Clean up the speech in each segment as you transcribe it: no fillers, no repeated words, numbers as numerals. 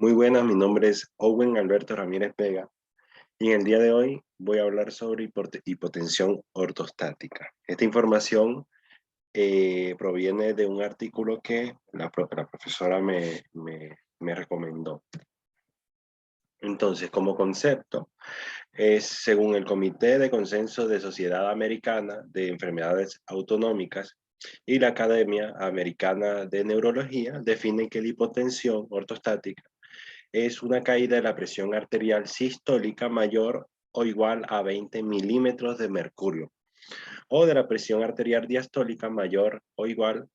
Muy buenas, mi nombre es Owen Alberto Ramírez Vega y en el día de hoy voy a hablar sobre hipotensión ortostática. Esta información proviene de un artículo que la profesora me recomendó. Entonces, como concepto, es según el Comité de Consenso de Sociedad Americana de Enfermedades Autonómicas y la Academia Americana de Neurología, definen que la hipotensión ortostática es una caída de la presión arterial sistólica mayor o igual a 20 milímetros de mercurio, o de la presión arterial diastólica mayor o igual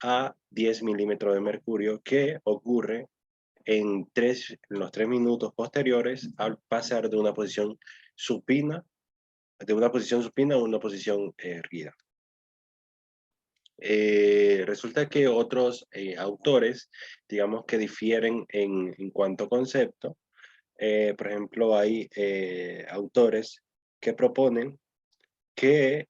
a 10 milímetros de mercurio, que ocurre en los 3 minutos posteriores al pasar de una posición supina, a una posición erguida. Resulta que otros autores, digamos que difieren en cuanto a concepto. Por ejemplo, hay autores que proponen que,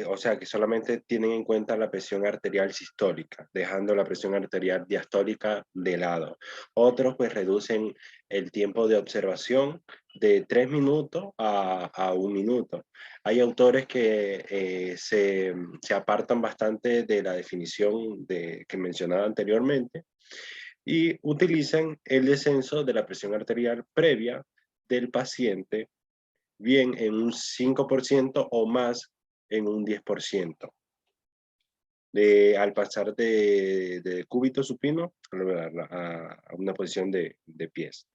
o sea, que solamente tienen en cuenta la presión arterial sistólica, dejando la presión arterial diastólica de lado. Otros pues reducen el tiempo de observación de 3 minutos a 1 minuto. Hay autores que se apartan bastante de la definición que mencionaba anteriormente y utilizan el descenso de la presión arterial previa del paciente, bien en un 5% o más en un 10%, al pasar de cúbito supino a una posición de pies.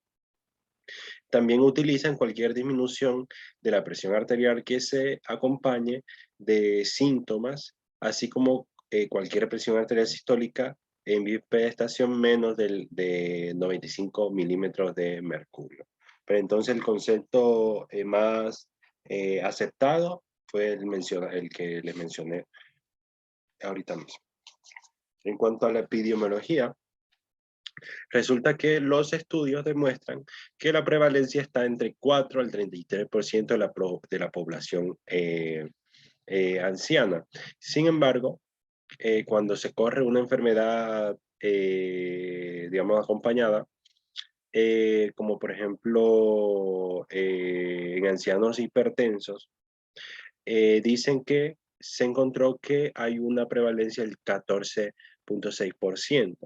También utilizan cualquier disminución de la presión arterial que se acompañe de síntomas, así como cualquier presión arterial sistólica en bipedestación menos de 95 milímetros de mercurio. Pero entonces el concepto más aceptado fue el que les mencioné ahorita mismo. En cuanto a la epidemiología, resulta que los estudios demuestran que la prevalencia está entre 4 al 33% de la población anciana. Sin embargo, cuando se corre una enfermedad, digamos, acompañada, como por ejemplo en ancianos hipertensos, dicen que se encontró que hay una prevalencia del 14,6%.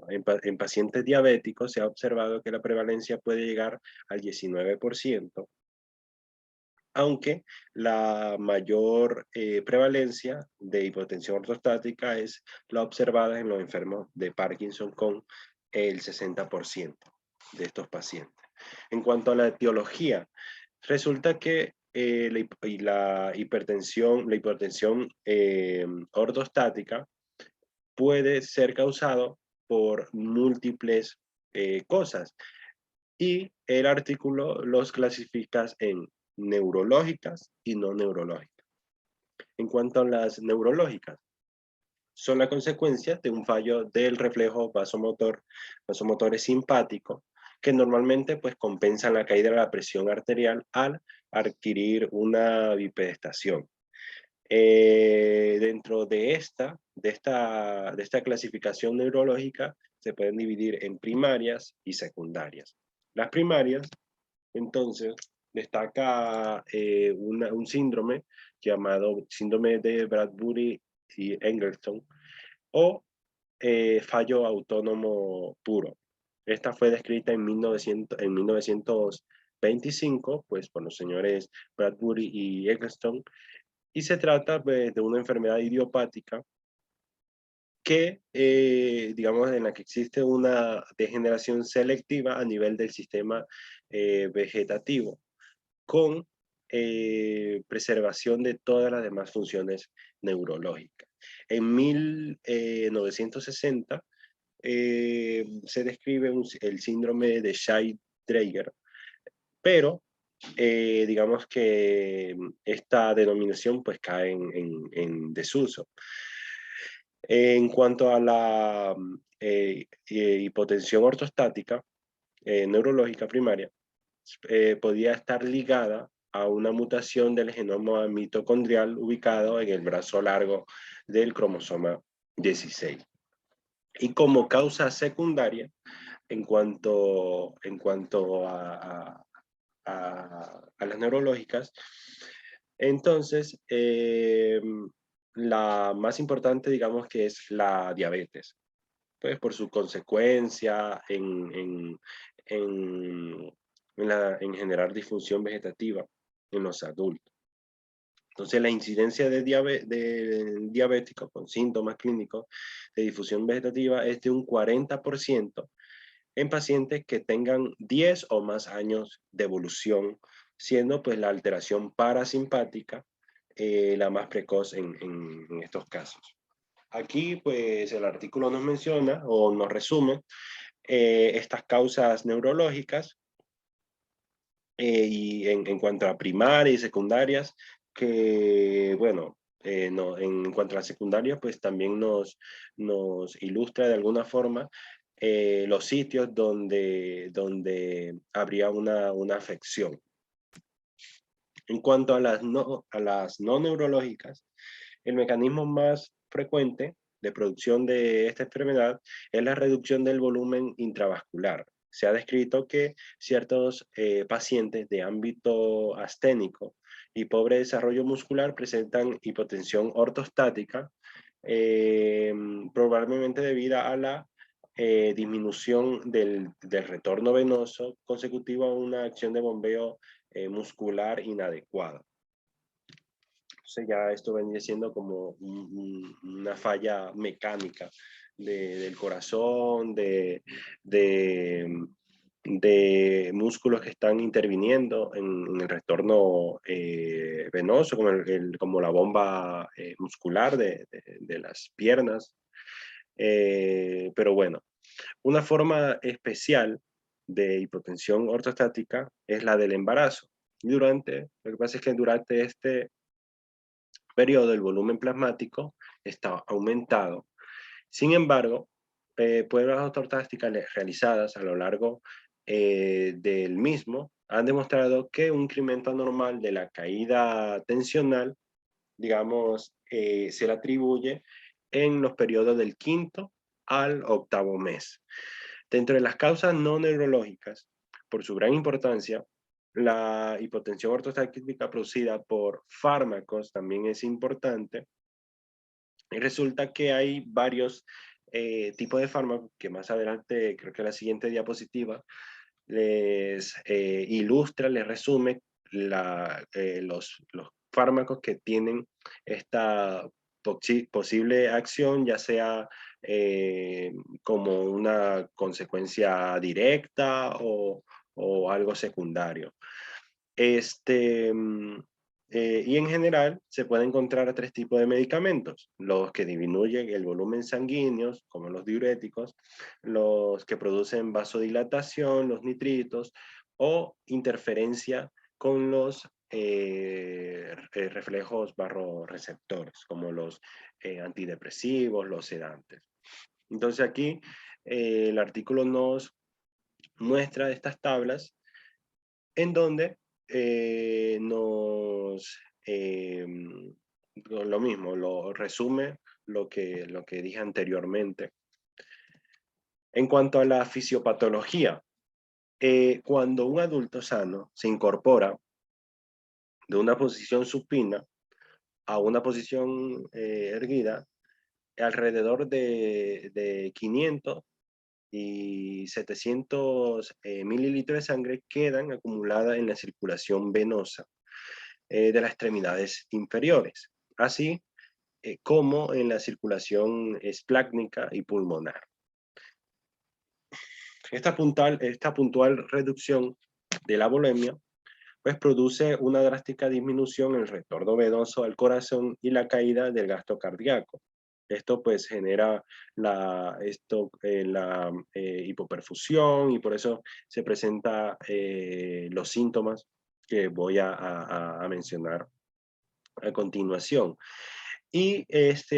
En pacientes diabéticos se ha observado que la prevalencia puede llegar al 19%, aunque la mayor prevalencia de hipotensión ortostática es la observada en los enfermos de Parkinson, con el 60% de estos pacientes. En cuanto a la etiología, resulta que la hipertensión ortostática puede ser causado por múltiples cosas, y el artículo los clasifica en neurológicas y no neurológicas. En cuanto a las neurológicas, son la consecuencia de un fallo del reflejo vasomotor simpático, que normalmente pues compensan la caída de la presión arterial al adquirir una bipedestación. Dentro de esta clasificación neurológica se pueden dividir en primarias y secundarias. Las primarias, entonces, destaca un síndrome llamado síndrome de Bradbury y Eggleston, o fallo autónomo puro. Esta fue descrita en 1925, pues, por los señores Bradbury y Eggleston, y se trata pues, de una enfermedad idiopática que, digamos, en la que existe una degeneración selectiva a nivel del sistema vegetativo, con preservación de todas las demás funciones neurológicas. En 1960 se describe el síndrome de Shay-Drager, pero digamos que esta denominación pues cae en desuso. En cuanto a la hipotensión ortostática neurológica primaria, podía estar ligada a una mutación del genoma mitocondrial ubicado en el brazo largo del cromosoma 16. Y como causa secundaria, en cuanto a las neurológicas. Entonces, la más importante, digamos que es la diabetes, pues por su consecuencia en, en generar disfunción vegetativa en los adultos. Entonces, la incidencia de diabético con síntomas clínicos de difusión vegetativa es de un 40% en pacientes que tengan 10 o más años de evolución, siendo pues la alteración parasimpática la más precoz en estos casos. Aquí pues el artículo nos menciona o nos resume estas causas neurológicas y en cuanto a primarias y secundarias, que bueno, no, en cuanto a las secundarias, pues también nos ilustra de alguna forma los sitios donde habría una afección. En cuanto a las no neurológicas, el mecanismo más frecuente de producción de esta enfermedad es la reducción del volumen intravascular. Se ha descrito que ciertos pacientes de ámbito asténico y pobre desarrollo muscular presentan hipotensión ortostática, probablemente debido a la disminución del retorno venoso consecutivo a una acción de bombeo muscular inadecuada. Entonces ya esto vendría siendo como una falla mecánica del corazón, de músculos que están interviniendo en el retorno venoso, como la bomba muscular de las piernas. Pero bueno, una forma especial de hipotensión ortostática es la del embarazo. Lo que pasa es que durante este periodo el volumen plasmático está aumentado. Sin embargo, pruebas ortostáticas realizadas a lo largo del mismo han demostrado que un incremento anormal de la caída tensional, digamos, se le atribuye en los periodos del quinto al octavo mes. Dentro de las causas no neurológicas, por su gran importancia, la hipotensión ortostática producida por fármacos también es importante. Y resulta que hay varios tipos de fármacos que más adelante, creo que la siguiente diapositiva, les ilustra, les resume los fármacos que tienen esta posible acción, ya sea como una consecuencia directa o algo secundario. Y en general se puede encontrar a tres tipos de medicamentos: los que disminuyen el volumen sanguíneo, como los diuréticos; los que producen vasodilatación, los nitritos; o interferencia con los reflejos barroreceptores, como los antidepresivos, los sedantes. Entonces aquí el artículo nos muestra estas tablas en donde lo mismo, lo resume lo que dije anteriormente. En cuanto a la fisiopatología, cuando un adulto sano se incorpora de una posición supina a una posición erguida, alrededor de 500 y 700 mililitros de sangre quedan acumuladas en la circulación venosa de las extremidades inferiores, así como en la circulación esplácnica y pulmonar. Esta puntual reducción de la volemia pues produce una drástica disminución en el retorno venoso al corazón y la caída del gasto cardíaco. Esto pues genera la hipoperfusión, y por eso se presentan los síntomas que voy a mencionar a continuación. Y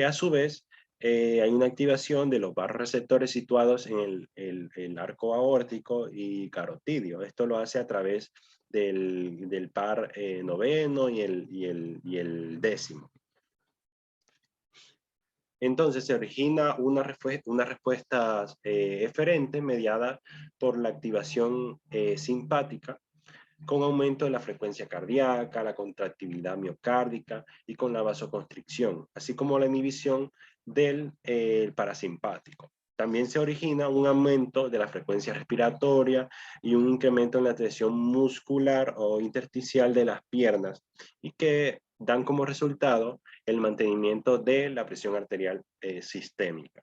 a su vez hay una activación de los barroreceptores situados en el arco aórtico y carotidio. Esto lo hace a través del par noveno y el décimo. Entonces se origina una respuesta eferente mediada por la activación simpática con aumento de la frecuencia cardíaca, la contractibilidad miocárdica y con la vasoconstricción, así como la inhibición del parasimpático. También se origina un aumento de la frecuencia respiratoria y un incremento en la tensión muscular o intersticial de las piernas y que dan como resultado el mantenimiento de la presión arterial sistémica.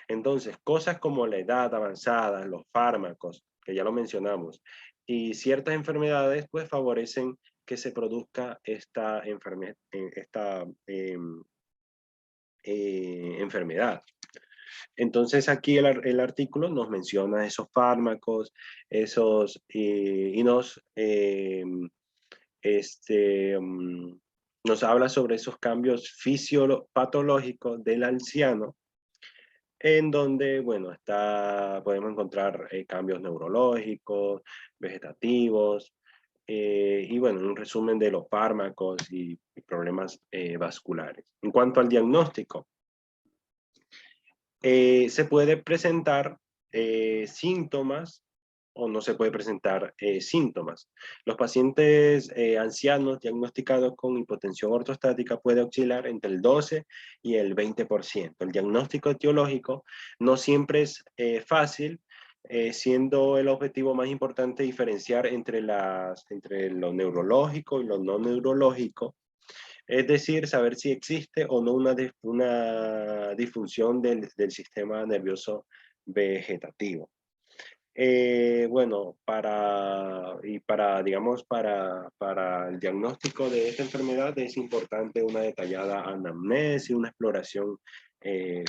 Entonces, cosas como la edad avanzada, los fármacos, que ya lo mencionamos, y ciertas enfermedades pues favorecen que se produzca esta enfermedad. Entonces aquí el artículo nos menciona esos fármacos, y nos habla sobre esos cambios fisiopatológicos del anciano, en donde, bueno, podemos encontrar cambios neurológicos, vegetativos, y bueno, un resumen de los fármacos y problemas vasculares. En cuanto al diagnóstico, se puede presentar síntomas o no se puede presentar síntomas. Los pacientes ancianos diagnosticados con hipotensión ortostática puede oscilar entre el 12 y el 20%. El diagnóstico etiológico no siempre es fácil, siendo el objetivo más importante diferenciar entre lo neurológico y lo no neurológico, es decir, saber si existe o no una disfunción del sistema nervioso vegetativo. Bueno, digamos, para el diagnóstico de esta enfermedad es importante una detallada anamnesis, una exploración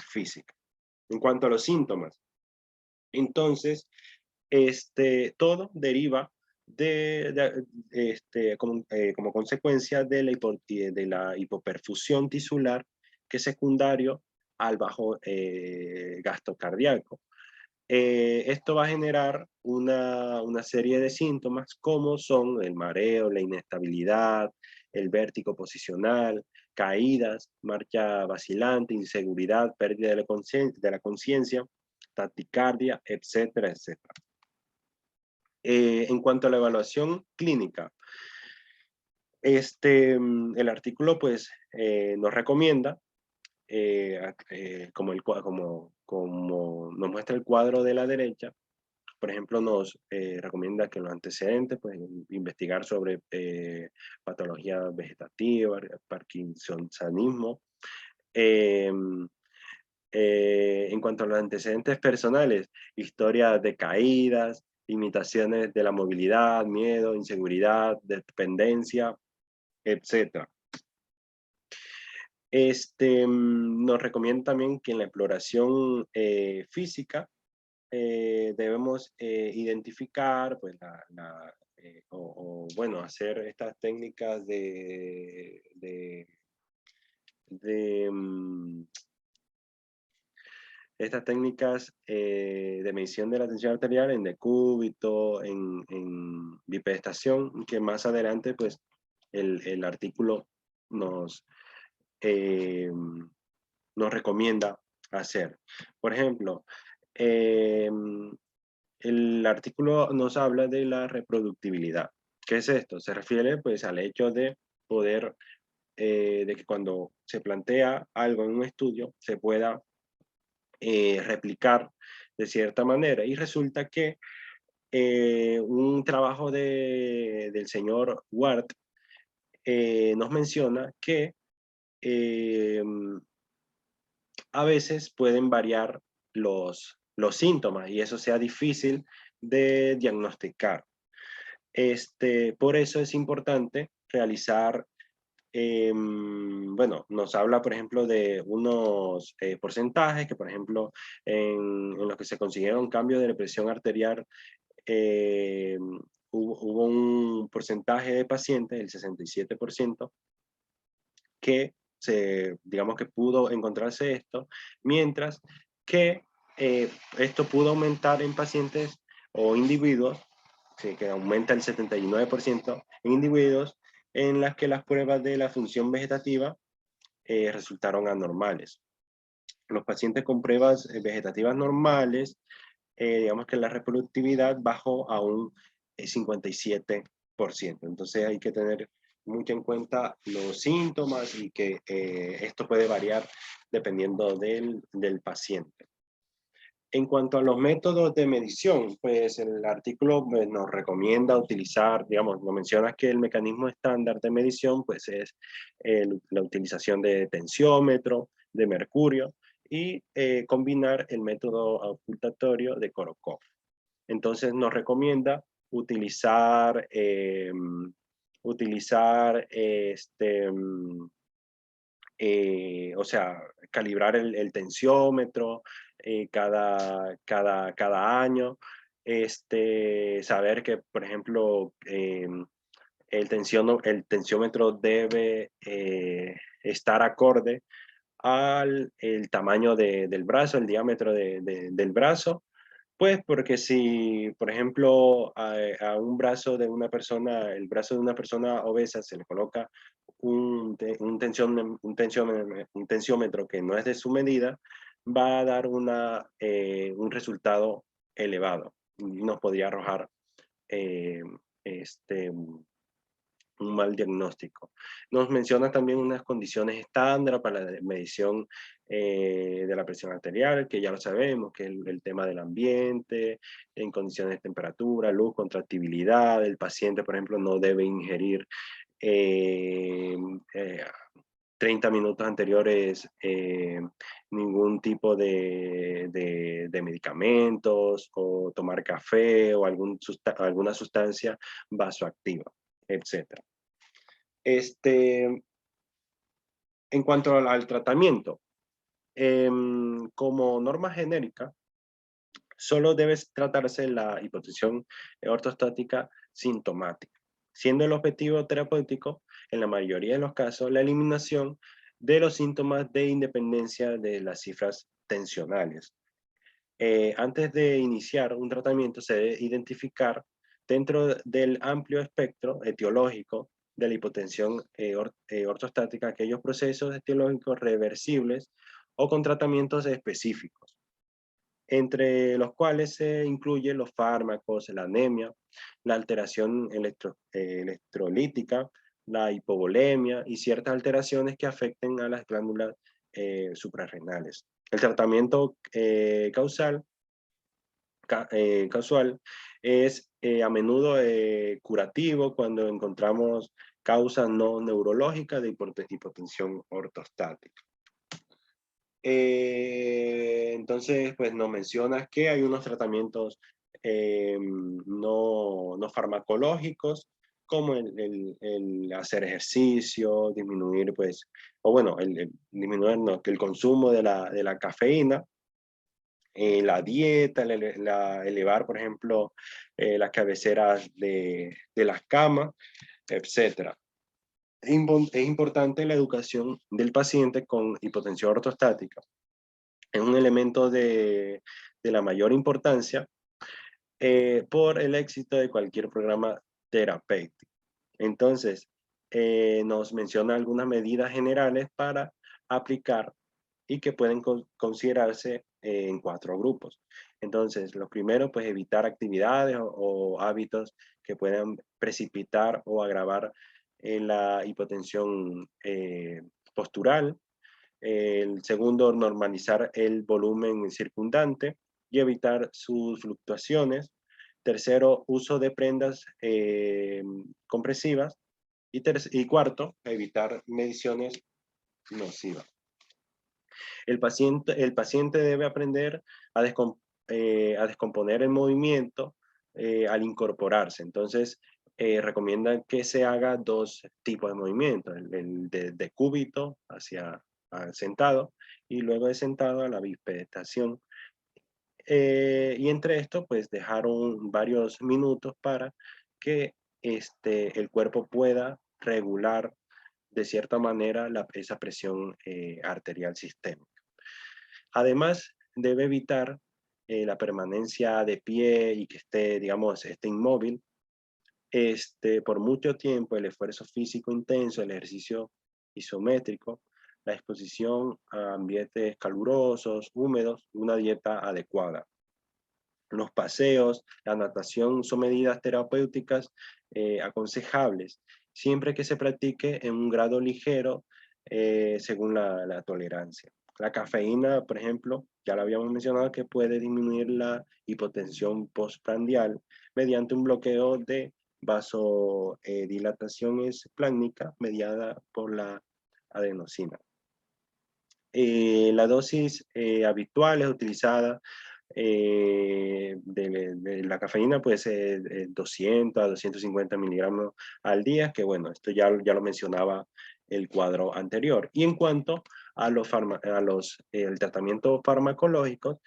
física. En cuanto a los síntomas, entonces, todo deriva como consecuencia de la hipoperfusión tisular, que es secundario al bajo gasto cardíaco. Esto va a generar una serie de síntomas como son el mareo, la inestabilidad, el vértigo posicional, caídas, marcha vacilante, inseguridad, pérdida de la conciencia, taquicardia, etcétera, etcétera. En cuanto a la evaluación clínica, el artículo pues nos recomienda, como nos muestra el cuadro de la derecha, por ejemplo, nos recomienda que los antecedentes, pues investigar sobre patología vegetativa, parkinsonismo. En cuanto a los antecedentes personales, historia de caídas, limitaciones de la movilidad, miedo, inseguridad, dependencia, etc. Nos recomienda también que en la exploración física debemos identificar, pues, bueno, hacer estas técnicas estas técnicas de medición de la tensión arterial en decúbito, en bipedestación, que más adelante, pues, el artículo nos, eh, nos recomienda hacer. Por ejemplo, el artículo nos habla de la reproductibilidad. ¿Qué es esto? Se refiere, pues, al hecho de poder, de que cuando se plantea algo en un estudio, se pueda replicar de cierta manera. Y resulta que un trabajo del señor Ward nos menciona que a veces pueden variar los síntomas y eso sea difícil de diagnosticar. Por eso es importante realizar, bueno, nos habla, por ejemplo, de unos porcentajes que, por ejemplo, en los que se consiguieron cambios de la presión arterial, eh, hubo un porcentaje de pacientes, el 67%, digamos que pudo encontrarse esto, mientras que esto pudo aumentar en pacientes o individuos, sí, que aumenta el 79% en individuos en las que las pruebas de la función vegetativa resultaron anormales. Los pacientes con pruebas vegetativas normales, digamos que la reproductividad bajó a un 57%. Entonces hay que tener mucho en cuenta los síntomas y que esto puede variar dependiendo del paciente. En cuanto a los métodos de medición, pues el artículo pues, nos recomienda utilizar, digamos, lo mencionas que el mecanismo estándar de medición pues es la utilización de tensiómetro, de mercurio y combinar el método auscultatorio de Korokov. Entonces nos recomienda utilizar, o sea, calibrar el tensiómetro cada año, saber que, por ejemplo, el tensiómetro debe estar acorde al el tamaño del brazo, el diámetro del brazo, pues porque si, por ejemplo, a un brazo de una persona, el brazo de una persona obesa se le coloca un tensiómetro que no es de su medida, va a dar un resultado elevado y nos podría arrojar eh, este, un mal diagnóstico. Nos menciona también unas condiciones estándar para la medición de la presión arterial, que ya lo sabemos, que es el tema del ambiente, en condiciones de temperatura, luz, contractibilidad. El paciente, por ejemplo, no debe ingerir eh, eh, 30 minutos anteriores ningún tipo de medicamentos o tomar café o alguna sustancia vasoactiva, etcétera. En cuanto al tratamiento, como norma genérica, solo debe tratarse la hipotensión ortostática sintomática, siendo el objetivo terapéutico, en la mayoría de los casos, la eliminación de los síntomas de independencia de las cifras tensionales. Antes de iniciar un tratamiento se debe identificar dentro del amplio espectro etiológico de la hipotensión ortostática aquellos procesos etiológicos reversibles o con tratamientos específicos, entre los cuales se incluyen los fármacos, la anemia, la alteración electrolítica, la hipovolemia y ciertas alteraciones que afecten a las glándulas suprarrenales. El tratamiento causal es a menudo curativo cuando encontramos causas no neurológicas de hipotensión ortostática. Entonces, pues nos mencionas que hay unos tratamientos no farmacológicos, como el hacer ejercicio, disminuir, pues, o bueno, disminuir no, que el consumo de la cafeína, la dieta, elevar, por ejemplo, las cabeceras de las camas, etcétera. Es importante la educación del paciente con hipotensión ortostática. Es un elemento de la mayor importancia por el éxito de cualquier programa terapéutico. Entonces, nos menciona algunas medidas generales para aplicar y que pueden considerarse en 4 grupos. Entonces, lo primero, pues evitar actividades o hábitos que puedan precipitar o agravar la hipotensión postural. El segundo, normalizar el volumen circundante y evitar sus fluctuaciones. Tercero, uso de prendas compresivas. Y cuarto, evitar mediciones nocivas. El paciente debe aprender a descomponer el movimiento al incorporarse. Entonces, recomiendan que se haga 2 tipos de movimientos, el de cúbito hacia sentado y luego de sentado a la bipedestación. Y entre esto, pues dejaron varios minutos para que el cuerpo pueda regular de cierta manera esa presión arterial sistémica. Además, debe evitar la permanencia de pie y que esté, digamos, esté inmóvil por mucho tiempo. El esfuerzo físico intenso, el ejercicio isométrico, la exposición a ambientes calurosos, húmedos, una dieta adecuada. Los paseos, la natación son medidas terapéuticas aconsejables, siempre que se practique en un grado ligero según la tolerancia. La cafeína, por ejemplo, ya lo habíamos mencionado, que puede disminuir la hipotensión postprandial mediante un bloqueo de vasodilatación espláncnica mediada por la adenosina. La dosis habitual es utilizada de la cafeína puede ser 200 a 250 miligramos al día, que bueno, esto ya lo mencionaba el cuadro anterior. Y en cuanto a el tratamiento farmacológico,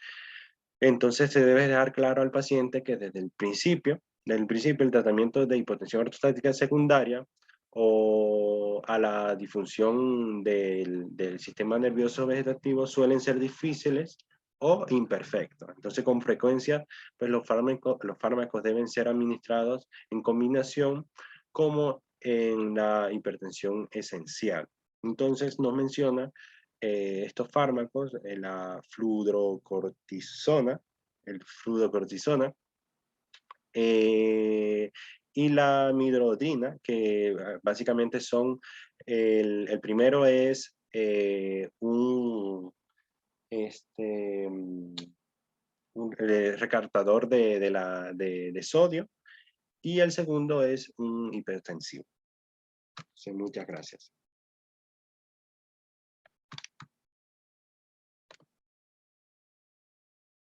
entonces se debe dejar claro al paciente que desde el principio el tratamiento de hipotensión ortostática secundaria o a la disfunción del sistema nervioso vegetativo suelen ser difíciles o imperfectos. Entonces, con frecuencia, pues los fármacos deben ser administrados en combinación como en la hipertensión esencial. Entonces, nos menciona estos fármacos, el fludocortisona, eh, y la midrodrina, que básicamente son, el primero es un recartador de sodio, y el segundo es un hipertensivo. Sí, muchas gracias.